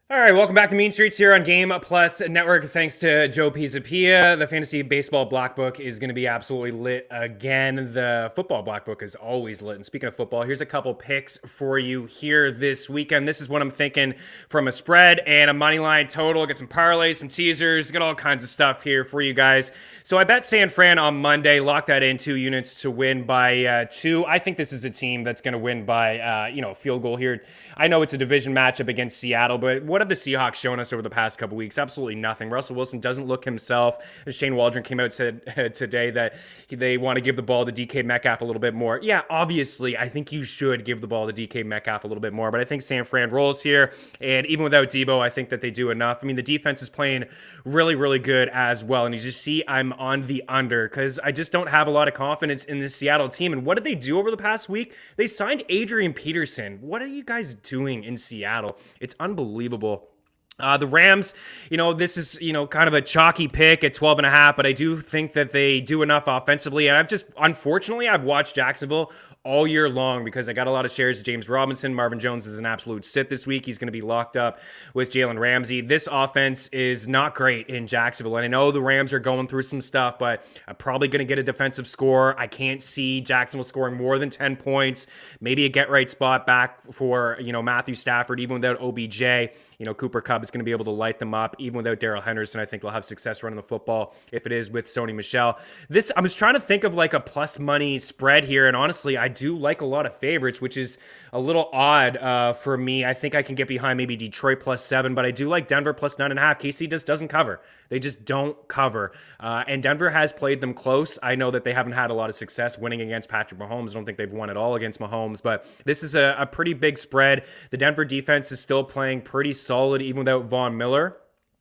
All right, welcome back to Mean Streets here on Game Plus Network. Thanks to Joe Pisapia. The Fantasy Baseball Black Book is going to be absolutely lit again. The Football Black Book is always lit. And speaking of football, here's a couple picks for you here this weekend. This is what I'm thinking from a spread and a money line total. Get some parlays, some teasers, get all kinds of stuff here for you guys. So I bet San Fran on Monday, lock that in 2 units to win by 2. I think this is a team that's going to win by a field goal here. I know it's a division matchup against Seattle, but what have the Seahawks shown us over the past couple weeks? Absolutely nothing. Russell Wilson doesn't look himself. Shane Waldron came out and said today that they want to give the ball to DK Metcalf a little bit more. Yeah, obviously, I think you should give the ball to DK Metcalf a little bit more, but I think San Fran rolls here, and even without Debo, I think that they do enough. I mean, the defense is playing really, really good as well, and you just see I'm on the under because I just don't have a lot of confidence in this Seattle team. And what did they do over the past week? They signed Adrian Peterson. What are you guys doing in Seattle? It's unbelievable. The Rams, this is, kind of a chalky pick at 12.5, but I do think that they do enough offensively. And unfortunately, I've watched Jacksonville all year long because I got a lot of shares of James Robinson. Marvin Jones is an absolute sit this week. He's going to be locked up with Jalen Ramsey. This offense is not great in Jacksonville. And I know the Rams are going through some stuff, but I'm probably going to get a defensive score. I can't see Jacksonville scoring more than 10 points. Maybe a get-right spot back for, Matthew Stafford, even without OBJ. Cooper Kupp is going to be able to light them up. Even without Darrell Henderson, I think they'll have success running the football if it is with Sony Michel. I was trying to think of like a plus money spread here, and honestly, I do like a lot of favorites, which is a little odd for me. I think I can get behind maybe Detroit plus 7, but I do like Denver plus 9.5. KC just doesn't cover. They just don't cover. And Denver has played them close. I know that they haven't had a lot of success winning against Patrick Mahomes. I don't think they've won at all against Mahomes, but this is a pretty big spread. The Denver defense is still playing pretty solid, even without Von Miller.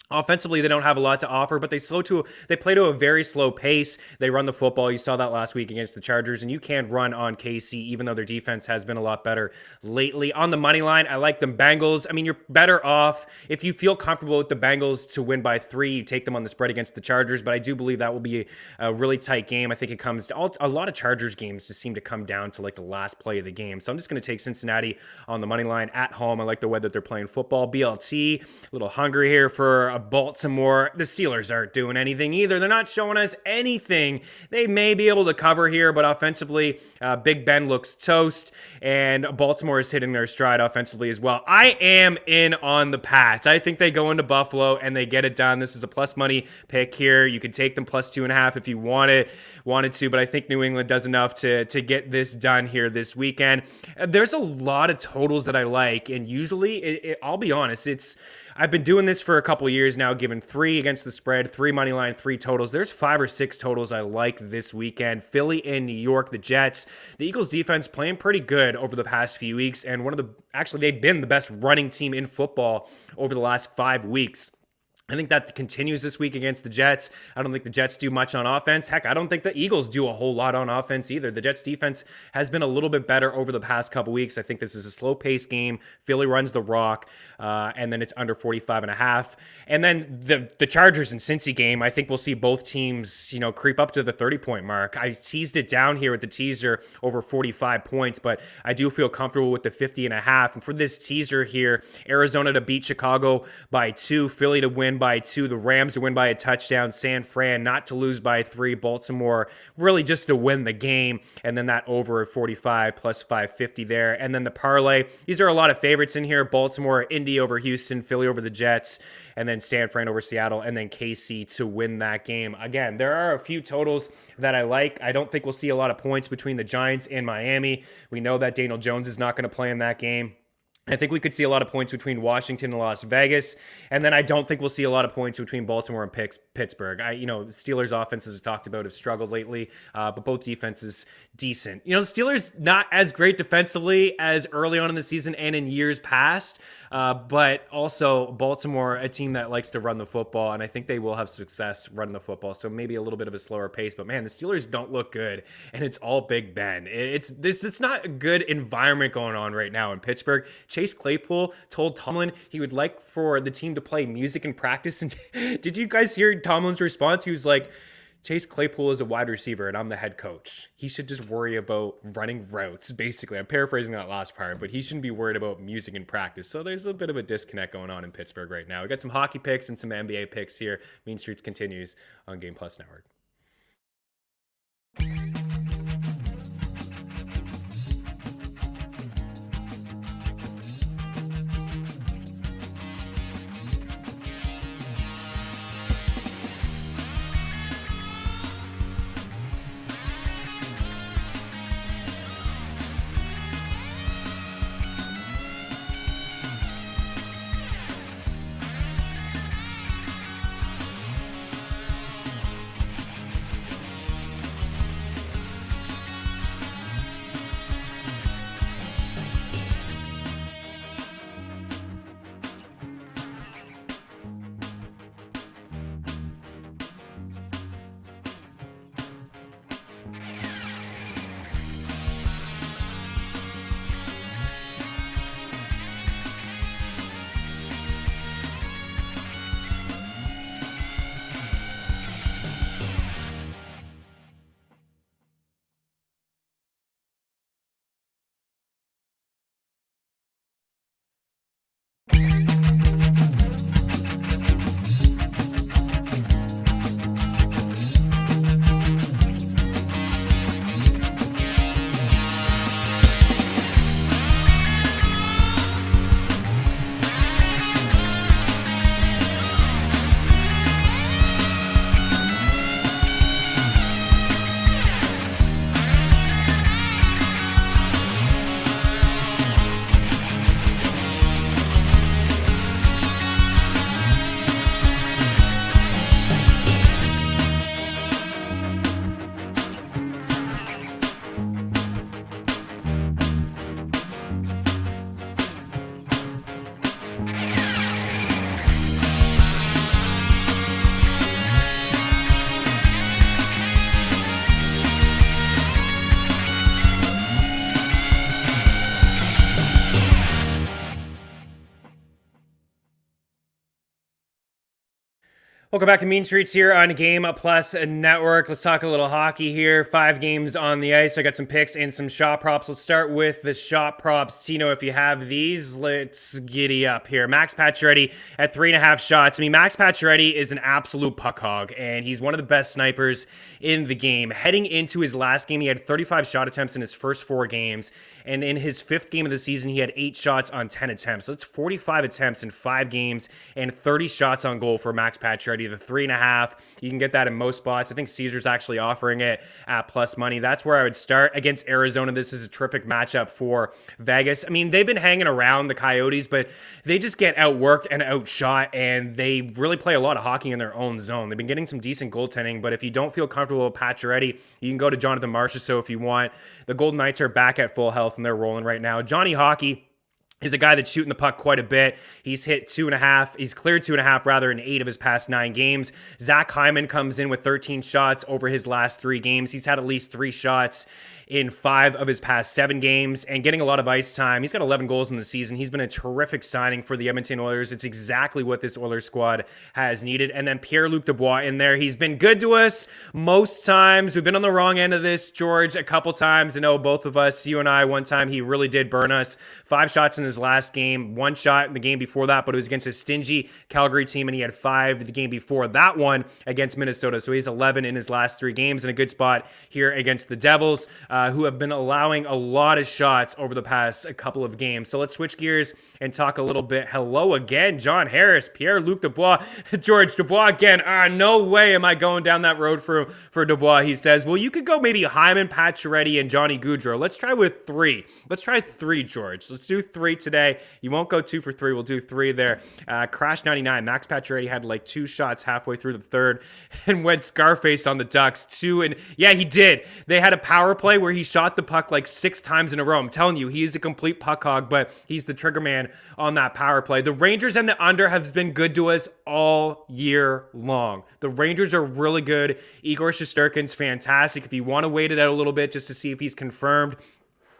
Offensively, they don't have a lot to offer, but they play to a very slow pace. They run the football. You saw that last week against the Chargers, and you can run on KC, even though their defense has been a lot better lately. On the money line, I like them Bengals. I mean, you're better off if you feel comfortable with the Bengals to win by 3. You take them on the spread against the Chargers, but I do believe that will be a really tight game. I think it comes to a lot of Chargers games just seem to come down to like the last play of the game. So I'm just going to take Cincinnati on the money line at home. I like the way that they're playing football. BLT, a little hungry here for Baltimore. The Steelers aren't doing anything either. They're not showing us anything. They may be able to cover here, but offensively, Big Ben looks toast, and Baltimore is hitting their stride offensively as well. I am in on the Pats. I think they go into Buffalo and they get it done. This is a plus money pick here. You could take them plus 2.5 if you wanted to, but I think New England does enough to get this done here this weekend. There's a lot of totals that I like, and usually, I'll be honest, I've been doing this for a couple years now, giving 3 against the spread, 3 money line, 3 totals. There's 5 or 6 totals I like this weekend. Philly and New York, the Jets. The Eagles defense playing pretty good over the past few weeks, and they've been the best running team in football over the last 5 weeks. I think that continues this week against the Jets. I don't think the Jets do much on offense. Heck, I don't think the Eagles do a whole lot on offense either. The Jets defense has been a little bit better over the past couple weeks. I think this is a slow-paced game. Philly runs the rock, and then it's under 45.5. And then the Chargers and Cincy game, I think we'll see both teams, creep up to the 30-point mark. I teased it down here with the teaser over 45 points, but I do feel comfortable with the 50.5. And for this teaser here, Arizona to beat Chicago by 2, Philly to win by 2, the Rams to win by a touchdown, San Fran not to lose by 3, Baltimore really just to win the game, and then that over 45 plus 550 there. And then the parlay, these are a lot of favorites in here: Baltimore, Indy over Houston, Philly over the Jets, and then San Fran over Seattle, and then KC to win that game. Again, there are a few totals that I like. I don't think we'll see a lot of points between the Giants and Miami. We know that Daniel Jones is not going to play in that game. I think we could see a lot of points between Washington and Las Vegas, and then I don't think we'll see a lot of points between Baltimore and Pittsburgh. The Steelers' offense, as I talked about, have struggled lately, but both defenses decent. The Steelers not as great defensively as early on in the season and in years past, but also Baltimore, a team that likes to run the football, and I think they will have success running the football. So maybe a little bit of a slower pace, but man, the Steelers don't look good, and it's all Big Ben. It's not a good environment going on right now in Pittsburgh. Chase Claypool told Tomlin he would like for the team to play music in practice. And did you guys hear Tomlin's response? He was like, Chase Claypool is a wide receiver and I'm the head coach. He should just worry about running routes, basically. I'm paraphrasing that last part, but he shouldn't be worried about music in practice. So there's a bit of a disconnect going on in Pittsburgh right now. We got some hockey picks and some NBA picks here. Mean Streets continues on Game Plus Network. Welcome back to Mean Streets here on Game Plus Network. Let's talk a little hockey here. 5 games on the ice. I got some picks and some shot props. Let's start with the shot props. Tino, if you have these, let's giddy up here. Max Pacioretty at 3.5 shots. I mean, Max Pacioretty is an absolute puck hog, and he's one of the best snipers in the game. Heading into his last game, he had 35 shot attempts in his first 4 games, and in his 5th game of the season, he had 8 shots on 10 attempts. So that's 45 attempts in 5 games and 30 shots on goal for Max Pacioretty. The 3.5, you can get that in most spots. I think Caesar's actually offering it at plus money. That's where I would start. Against Arizona, this is a terrific matchup for Vegas. I mean, they've been hanging around the Coyotes, but they just get outworked and outshot, and they really play a lot of hockey in their own zone. They've been getting some decent goaltending, but if you don't feel comfortable with Pacioretty, you can go to Jonathan Marchessault if you want. The Golden Knights are back at full health, and they're rolling right now. Johnny Hockey is a guy that's shooting the puck quite a bit. He's hit 2.5. He's cleared 2.5 rather in 8 of his past 9 games. Zach Hyman comes in with 13 shots over his last 3 games. He's had at least 3 shots in 5 of his past 7 games and getting a lot of ice time. He's got 11 goals in the season. He's been a terrific signing for the Edmonton Oilers. It's exactly what this Oilers squad has needed. And then Pierre-Luc Dubois in there. He's been good to us most times. We've been on the wrong end of this, George, a couple times. I know both of us, you and I, one time he really did burn us. 5 shots in his last game, 1 shot in the game before that, but it was against a stingy Calgary team, and he had 5 the game before that one against Minnesota. So he's 11 in his last 3 games in a good spot here against the Devils, who have been allowing a lot of shots over the past couple of games. So let's switch gears and talk a little bit. Hello again, John Harris, Pierre-Luc Dubois, George Dubois again. No way am I going down that road for Dubois. He says, well, you could go maybe Hyman, Pacioretty, and Johnny Gaudreau. Let's try with 3. Let's try 3, George. Let's do 3 today. You won't go 2 for 3. We'll do 3 there. Crash 99. Max Pacioretty had like 2 shots halfway through the 3rd and went Scarface on the Ducks. 2 and yeah, he did. They had a power play where he shot the puck like 6 times in a row. I'm telling you, he is a complete puck hog, but he's the trigger man on that power play. The Rangers and the under have been good to us all year long. The Rangers are really good. Igor Shesterkin's fantastic. If you want to wait it out a little bit just to see if he's confirmed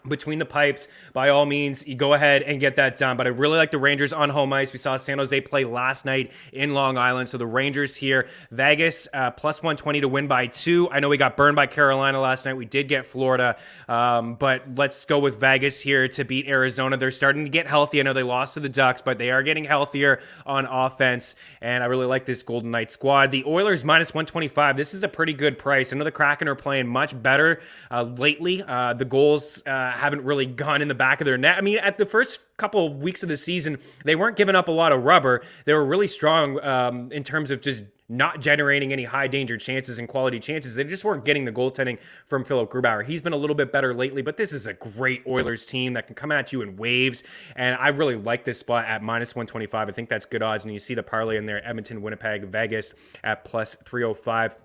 between the pipes, by all means, you go ahead and get that done. But I really like the Rangers on home ice. We saw San Jose play last night in Long Island. So the Rangers here, Vegas, plus 120 to win by 2. I know we got burned by Carolina last night. We did get Florida. But let's go with Vegas here to beat Arizona. They're starting to get healthy. I know they lost to the Ducks, but they are getting healthier on offense. And I really like this Golden Knights squad. The Oilers minus 125. This is a pretty good price. I know the Kraken are playing much better lately. The goals haven't really gone in the back of their net. I mean, at the first couple of weeks of the season, they weren't giving up a lot of rubber. They were really strong in terms of just not generating any high danger chances and quality chances. They just weren't getting the goaltending from Philip Grubauer. He's been a little bit better lately, but this is a great Oilers team that can come at you in waves. And I really like this spot at minus 125. I think that's good odds. And you see the parlay in there, Edmonton, Winnipeg, Vegas at plus 305.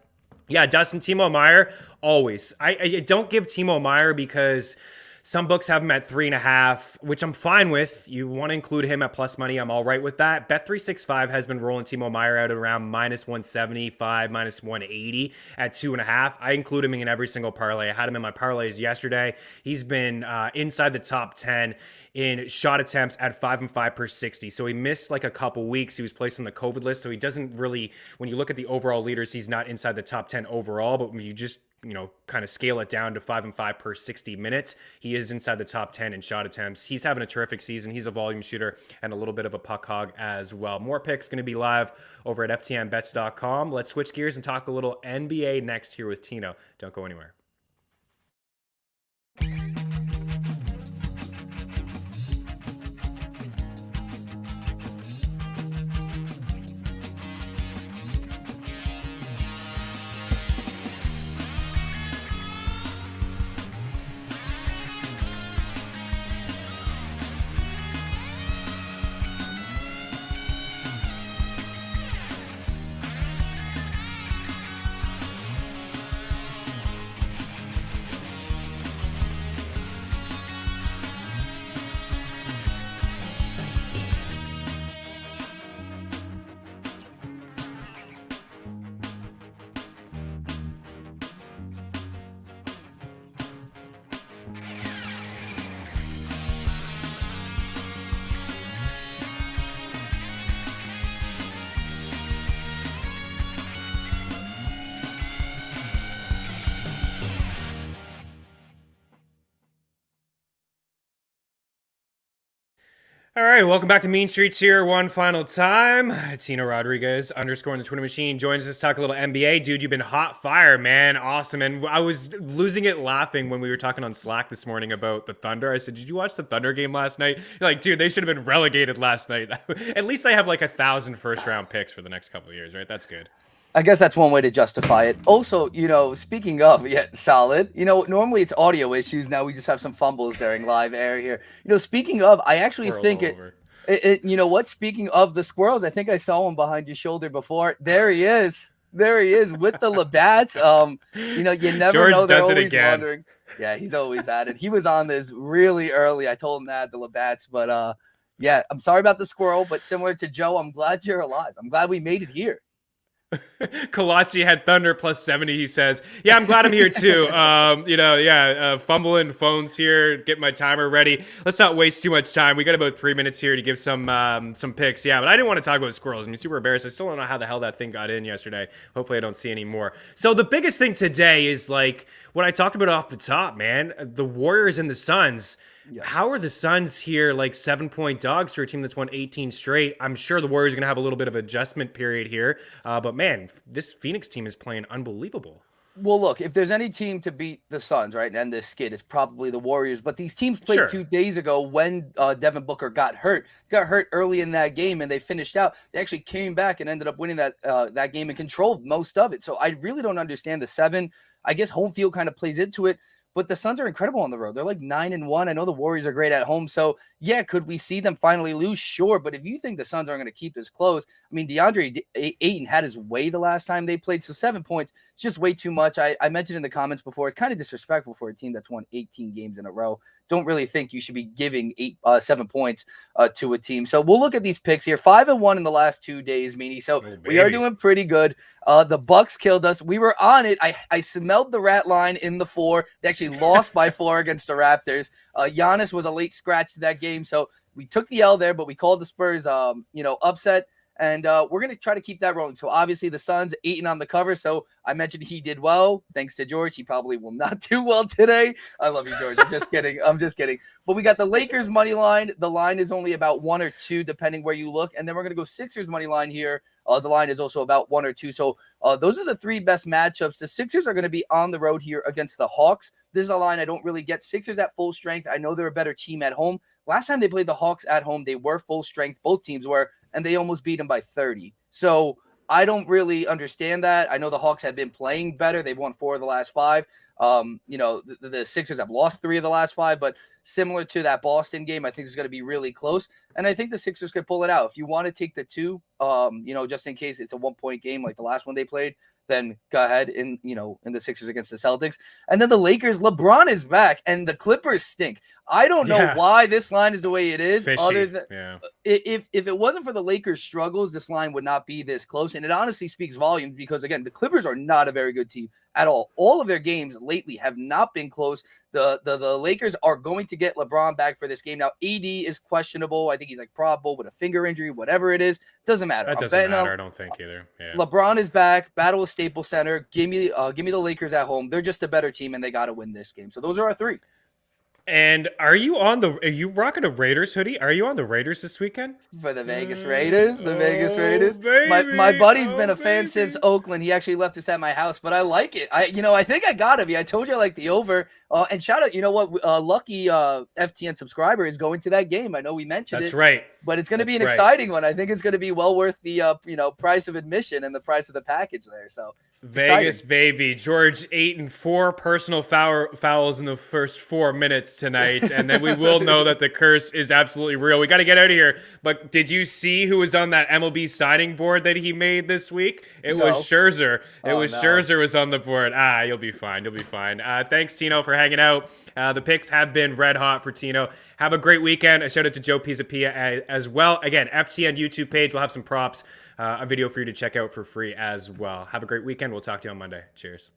Yeah, Dustin, Timo Meier, always. I don't give Timo Meier because some books have him at 3.5, which I'm fine with. You want to include him at plus money, I'm all right with that. Bet365 has been rolling Timo Meier out at around minus 175, minus 180 at 2.5. I include him in every single parlay. I had him in my parlays yesterday. He's been inside the top 10 in shot attempts at 5 and 5 per 60. So he missed like a couple weeks. He was placed on the COVID list. So he doesn't really, when you look at the overall leaders, he's not inside the top 10 overall, but when you just, kind of scale it down to 5 and 5 per 60 minutes, he is inside the top 10 in shot attempts. He's having a terrific season. He's a volume shooter and a little bit of a puck hog as well. More picks going to be live over at ftnbets.com. Let's switch gears and talk a little NBA next here with Tino. Don't go anywhere. All right, welcome back to Mean Streets here one final time. Tino Rodriguez underscoring the Twitter machine joins us to talk a little NBA. Dude, you've been hot fire, man. Awesome. And I was losing it laughing when we were talking on Slack this morning about the Thunder. I said, did you watch the Thunder game last night? You're like, dude, they should have been relegated last night. At least I have like 1,000 first round picks for the next couple of years, right? That's good. I guess that's one way to justify it. Also, speaking of, solid. Normally it's audio issues. Now we just have some fumbles during live air here. Speaking of, I actually Squirrel think over. you know what? Speaking of the squirrels, I think I saw one behind your shoulder before. There he is. There he is with the Labats. You never George know. They're does it always again. wondering. Yeah, he's always at it. He was on this really early. I told him that, the Labats, but yeah, I'm sorry about the squirrel, but similar to Joe, I'm glad you're alive. I'm glad we made it here. Kalachi had Thunder plus 70. He says, yeah, I'm glad I'm here too. Fumbling phones here, getting my timer ready. Let's not waste too much time. We got about 3 minutes here to give some picks. Yeah, but I didn't want to talk about squirrels. I'm super embarrassed. I still don't know how the hell that thing got in yesterday. Hopefully I don't see any more. So the biggest thing today is like what I talked about off the top, man. The Warriors and the Suns. Yeah. How are the Suns here like 7-point dogs for a team that's won 18 straight? I'm sure the Warriors are going to have a little bit of adjustment period here. But man, this Phoenix team is playing unbelievable. Well, look, if there's any team to beat the Suns, right, and end this skid, it's probably the Warriors. But these teams played 2 days ago when Devin Booker got hurt. Got hurt early in that game, and they finished out. They actually came back and ended up winning that game and controlled most of it. So I really don't understand the 7. I guess home field kind of plays into it. But the Suns are incredible on the road. They're like 9-1. I know the Warriors are great at home. So, yeah, could we see them finally lose? Sure. But if you think the Suns aren't going to keep this close, I mean, DeAndre Ayton had his way the last time they played. So 7 points, it's just way too much. I mentioned in the comments before, it's kind of disrespectful for a team that's won 18 games in a row. Don't really think you should be giving 7 points to a team. So we'll look at these picks here. 5-1 in the last 2 days, Meanie. So we are doing pretty good. The Bucks killed us. We were on it. I smelled the rat line in the 4. They actually lost by 4 against the Raptors. Giannis was a late scratch to that game. So we took the L there, but we called the Spurs, upset. And we're going to try to keep that rolling. So obviously the Suns 8 on the cover. So I mentioned he did well. Thanks to George. He probably will not do well today. I love you, George. I'm just kidding. But we got the Lakers money line. The line is only about 1 or 2, depending where you look. And then we're going to go Sixers money line here. The line is also about 1 or 2. So those are the 3 best matchups. The Sixers are going to be on the road here against the Hawks. This is a line I don't really get. Sixers at full strength. I know they're a better team at home. Last time they played the Hawks at home, they were full strength. Both teams were, and they almost beat them by 30. So I don't really understand that. I know the Hawks have been playing better. They've won 4 of the last 5. The Sixers have lost 3 of the last 5, but similar to that Boston game, I think it's going to be really close. And I think the Sixers could pull it out. If you want to take the 2, just in case it's a 1-point game like the last one they played, then go ahead in the Sixers against the Celtics. And then the Lakers, LeBron is back, and the Clippers stink. I don't know why this line is the way it is. Fishy. Other than if it wasn't for the Lakers' struggles, this line would not be this close. And it honestly speaks volumes because, again, the Clippers are not a very good team at all. All of their games lately have not been close. The Lakers are going to get LeBron back for this game. Now, AD is questionable. I think he's like probable with a finger injury, whatever it is. Doesn't matter. That doesn't matter, I don't think either. Yeah. LeBron is back. Battle of Staples Center. Give me the Lakers at home. They're just a better team, and they got to win this game. So those are our 3. And are you rocking a Raiders hoodie? Are you on the Raiders this weekend? For the Vegas Raiders? The Vegas Raiders? Baby, my buddy's been a fan since Oakland. He actually left us at my house, but I like it. I think I gotta be. I told you I like the over. And shout out, lucky FTN subscriber is going to that game. I know we mentioned That's it. right. But it's going to be an exciting one. I think it's going to be well worth the price of admission and the price of the package there. So Vegas, exciting. baby. George 8 and 4 personal fouls in the first 4 minutes tonight, and then we will know that the curse is absolutely real. We got to get out of here. But did you see who was on that MLB signing board that he made this week? It was Scherzer. Scherzer was on the board. You'll be fine. You'll be fine. Thanks, Tino, for hanging out. The picks have been red hot for Tino. Have a great weekend. A shout out to Joe Pisapia as well. Again, FTN YouTube page. We'll have some props, a video for you to check out for free as well. Have a great weekend. We'll talk to you on Monday. Cheers.